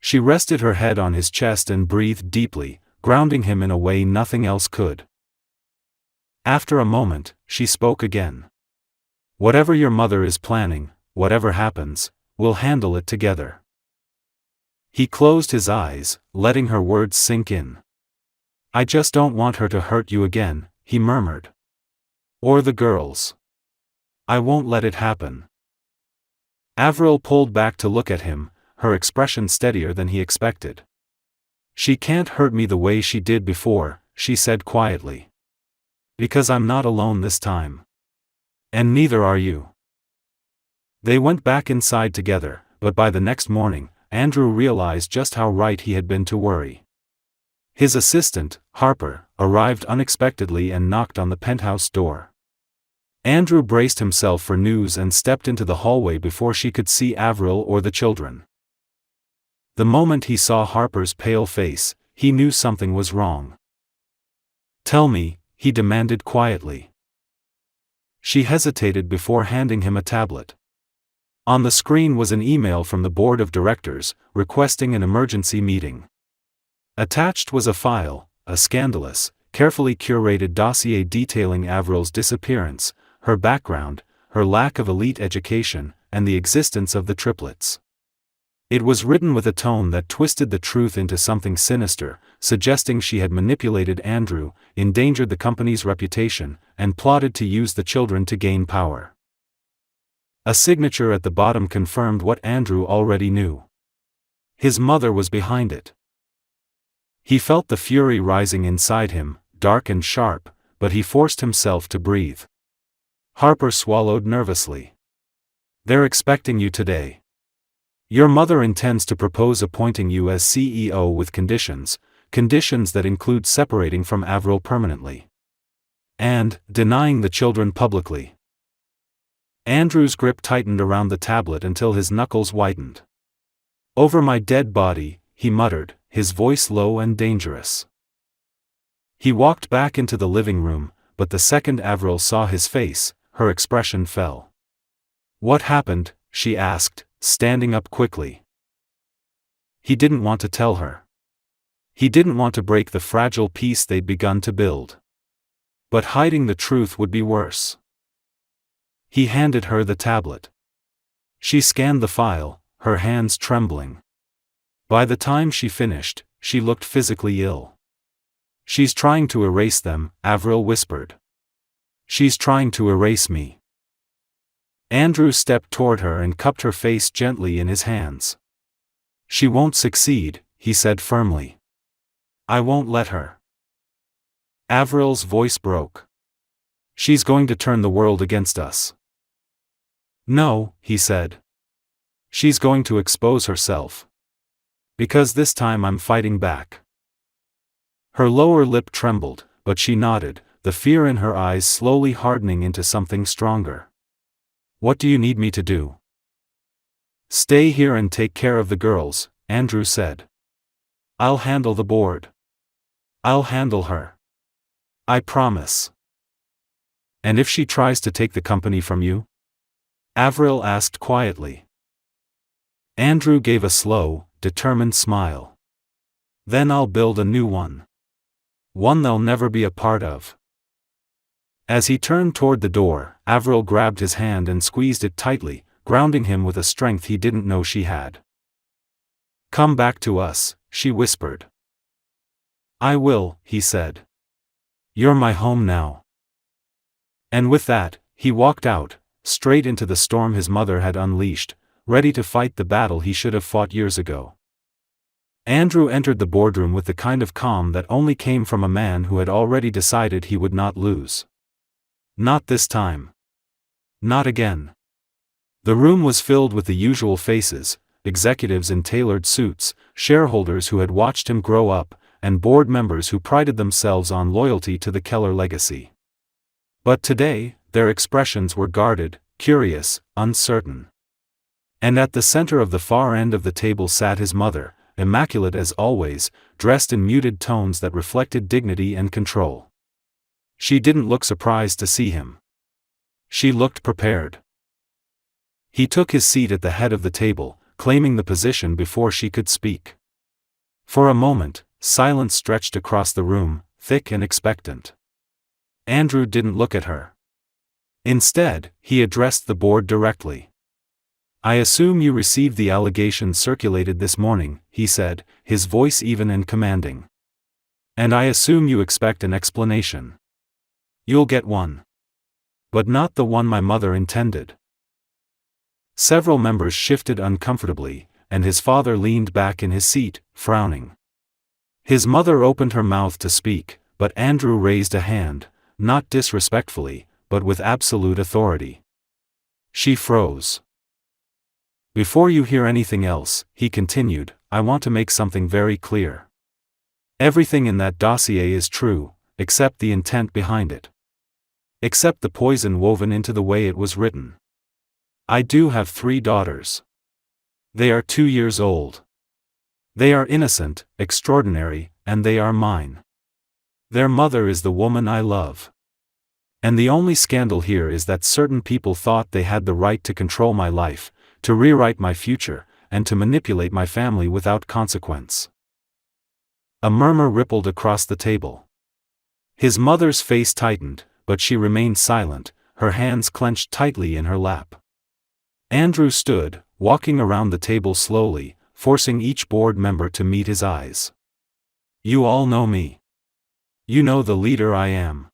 She rested her head on his chest and breathed deeply, grounding him in a way nothing else could. After a moment, she spoke again. "Whatever your mother is planning, whatever happens, we'll handle it together." He closed his eyes, letting her words sink in. "I just don't want her to hurt you again," he murmured. "Or the girls. I won't let it happen." Avril pulled back to look at him, her expression steadier than he expected. "She can't hurt me the way she did before," she said quietly. "Because I'm not alone this time. And neither are you." They went back inside together, but by the next morning, Andrew realized just how right he had been to worry. His assistant, Harper, arrived unexpectedly and knocked on the penthouse door. Andrew braced himself for news and stepped into the hallway before she could see Avril or the children. The moment he saw Harper's pale face, he knew something was wrong. "Tell me," he demanded quietly. She hesitated before handing him a tablet. On the screen was an email from the board of directors, requesting an emergency meeting. Attached was a file, a scandalous, carefully curated dossier detailing Avril's disappearance, her background, her lack of elite education, and the existence of the triplets. It was written with a tone that twisted the truth into something sinister, suggesting she had manipulated Andrew, endangered the company's reputation, and plotted to use the children to gain power. A signature at the bottom confirmed what Andrew already knew. His mother was behind it. He felt the fury rising inside him, dark and sharp, but he forced himself to breathe. Harper swallowed nervously. "They're expecting you today. Your mother intends to propose appointing you as CEO with conditions that include separating from Avril permanently. And denying the children publicly." Andrew's grip tightened around the tablet until his knuckles whitened. "Over my dead body," he muttered, his voice low and dangerous. He walked back into the living room, but the second Avril saw his face, her expression fell. "What happened?" she asked, standing up quickly. He didn't want to tell her. He didn't want to break the fragile peace they'd begun to build. But hiding the truth would be worse. He handed her the tablet. She scanned the file, her hands trembling. By the time she finished, she looked physically ill. "She's trying to erase them," Avril whispered. "She's trying to erase me." Andrew stepped toward her and cupped her face gently in his hands. "She won't succeed," he said firmly. "I won't let her." Avril's voice broke. "She's going to turn the world against us." "No," he said. "She's going to expose herself. Because this time I'm fighting back." Her lower lip trembled, but she nodded, the fear in her eyes slowly hardening into something stronger. "What do you need me to do?" "Stay here and take care of the girls," Andrew said. "I'll handle the board. I'll handle her. I promise." "And if she tries to take the company from you?" Avril asked quietly. Andrew gave a slow, determined smile. "Then I'll build a new one. One they'll never be a part of." As he turned toward the door, Avril grabbed his hand and squeezed it tightly, grounding him with a strength he didn't know she had. "Come back to us," she whispered. "I will," he said. "You're my home now." And with that, he walked out, straight into the storm his mother had unleashed, ready to fight the battle he should have fought years ago. Andrew entered the boardroom with the kind of calm that only came from a man who had already decided he would not lose. Not this time. Not again. The room was filled with the usual faces, executives in tailored suits, shareholders who had watched him grow up, and board members who prided themselves on loyalty to the Keller legacy. But today, their expressions were guarded, curious, uncertain. And at the center of the far end of the table sat his mother, immaculate as always, dressed in muted tones that reflected dignity and control. She didn't look surprised to see him. She looked prepared. He took his seat at the head of the table, claiming the position before she could speak. For a moment, silence stretched across the room, thick and expectant. Andrew didn't look at her. Instead, he addressed the board directly. "I assume you received the allegations circulated this morning," he said, his voice even and commanding. "And I assume you expect an explanation. You'll get one. But not the one my mother intended." Several members shifted uncomfortably, and his father leaned back in his seat, frowning. His mother opened her mouth to speak, but Andrew raised a hand, not disrespectfully, but with absolute authority. She froze. "Before you hear anything else," he continued, "I want to make something very clear. Everything in that dossier is true, except the intent behind it. Except the poison woven into the way it was written. I do have 3 daughters. They are 2 years old. They are innocent, extraordinary, and they are mine. Their mother is the woman I love. And the only scandal here is that certain people thought they had the right to control my life, to rewrite my future, and to manipulate my family without consequence." A murmur rippled across the table. His mother's face tightened, but she remained silent, her hands clenched tightly in her lap. Andrew stood, walking around the table slowly, forcing each board member to meet his eyes. "You all know me. You know the leader I am.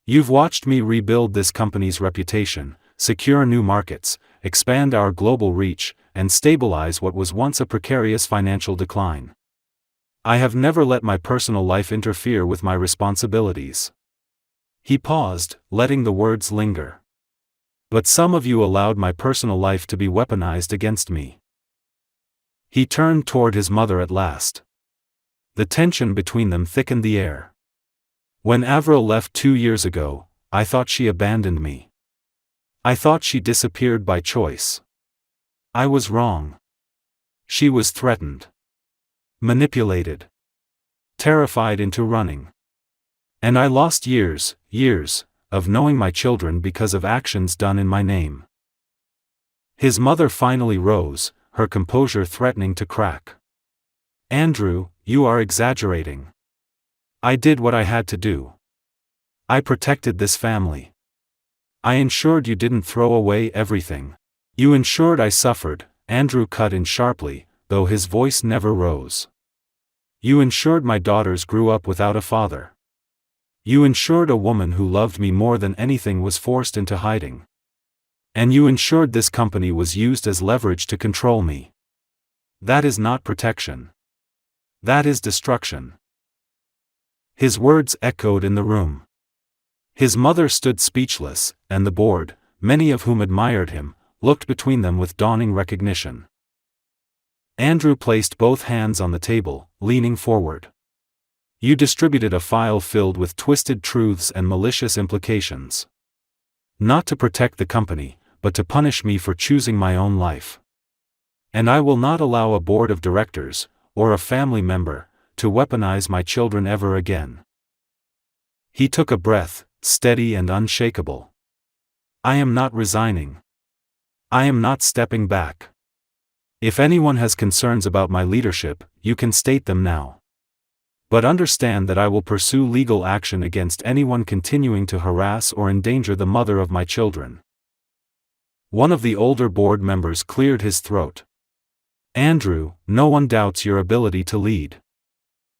You've watched me rebuild this company's reputation, secure new markets, expand our global reach, and stabilize what was once a precarious financial decline. I have never let my personal life interfere with my responsibilities." He paused, letting the words linger. "But some of you allowed my personal life to be weaponized against me." He turned toward his mother at last. The tension between them thickened the air. "When Avril left 2 years ago, I thought she abandoned me. I thought she disappeared by choice. I was wrong. She was threatened. Manipulated. Terrified into running. And I lost years, of knowing my children because of actions done in my name. His mother finally rose, her composure threatening to crack. Andrew, you are exaggerating. I did what I had to do. I protected this family. I ensured you didn't throw away everything. You ensured I suffered, Andrew cut in sharply, though his voice never rose. You ensured my daughters grew up without a father. You ensured a woman who loved me more than anything was forced into hiding. And you ensured this company was used as leverage to control me. That is not protection. That is destruction. His words echoed in the room. His mother stood speechless, and the board, many of whom admired him, looked between them with dawning recognition. Andrew placed both hands on the table, leaning forward. You distributed a file filled with twisted truths and malicious implications. Not to protect the company, but to punish me for choosing my own life. And I will not allow a board of directors, or a family member, to weaponize my children ever again. He took a breath, steady and unshakable. I am not resigning. I am not stepping back. If anyone has concerns about my leadership, you can state them now. But understand that I will pursue legal action against anyone continuing to harass or endanger the mother of my children. One of the older board members cleared his throat. Andrew, no one doubts your ability to lead.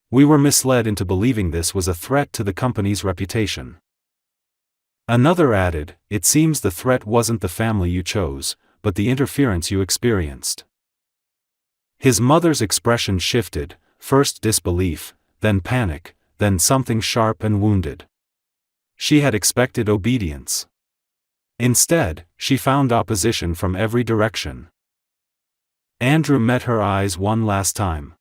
We were misled into believing this was a threat to the company's reputation. Another added, it seems the threat wasn't the family you chose, but the interference you experienced. His mother's expression shifted, first disbelief, then panic, then something sharp and wounded. She had expected obedience. Instead, she found opposition from every direction. Andrew met her eyes one last time.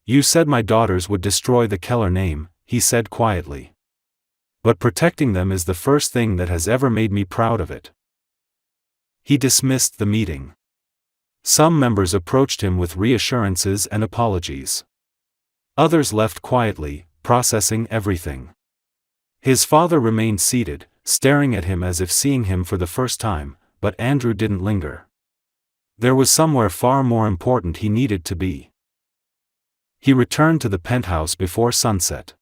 You said my daughters would destroy the Keller name, he said quietly. But protecting them is the first thing that has ever made me proud of it. He dismissed the meeting. Some members approached him with reassurances and apologies. Others left quietly, processing everything. His father remained seated, staring at him as if seeing him for the first time, but Andrew didn't linger. There was somewhere far more important he needed to be. He returned to the penthouse before sunset.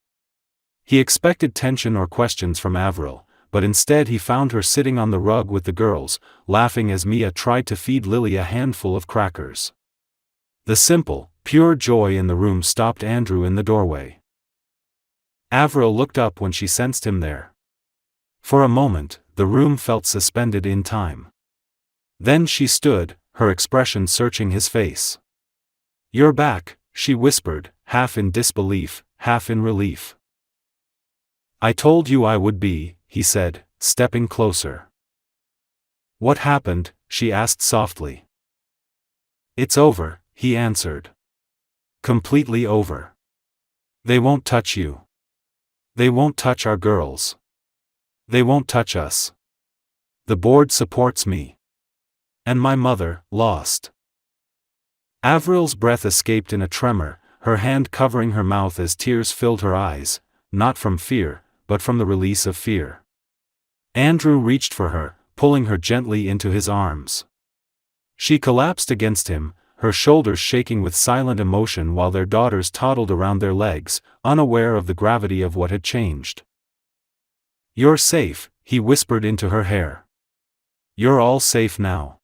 He expected tension or questions from Avril, but instead he found her sitting on the rug with the girls, laughing as Mia tried to feed Lily a handful of crackers. The simple, pure joy in the room stopped Andrew in the doorway. Avril looked up when she sensed him there. For a moment, the room felt suspended in time. Then she stood, her expression searching his face. You're back, she whispered, half in disbelief, half in relief. I told you I would be, he said, stepping closer. What happened? She asked softly. It's over, he answered. Completely over. They won't touch you. They won't touch our girls. They won't touch us. The board supports me. And my mother, lost. Avril's breath escaped in a tremor, her hand covering her mouth as tears filled her eyes, not from fear, but from the release of fear. Andrew reached for her, pulling her gently into his arms. She collapsed against him, her shoulders shaking with silent emotion while their daughters toddled around their legs, unaware of the gravity of what had changed. You're safe, he whispered into her hair. You're all safe now.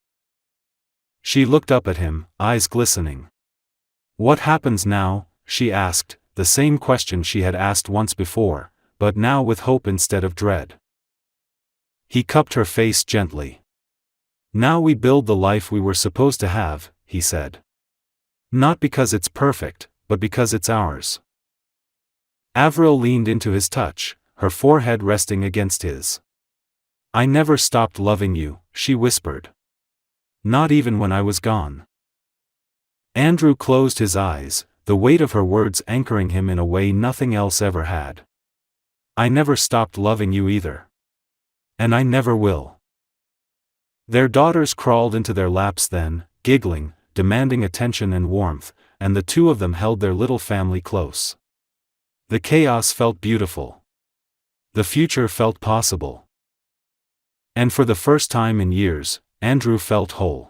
She looked up at him, eyes glistening. What happens now? She asked, the same question she had asked once before, but now with hope instead of dread. He cupped her face gently. Now we build the life we were supposed to have, he said. Not because it's perfect, but because it's ours. Avril leaned into his touch, her forehead resting against his. I never stopped loving you, she whispered. Not even when I was gone. Andrew closed his eyes, the weight of her words anchoring him in a way nothing else ever had. I never stopped loving you either. And I never will. Their daughters crawled into their laps then, giggling, demanding attention and warmth, and the two of them held their little family close. The chaos felt beautiful. The future felt possible. And for the first time in years, Andrew felt whole.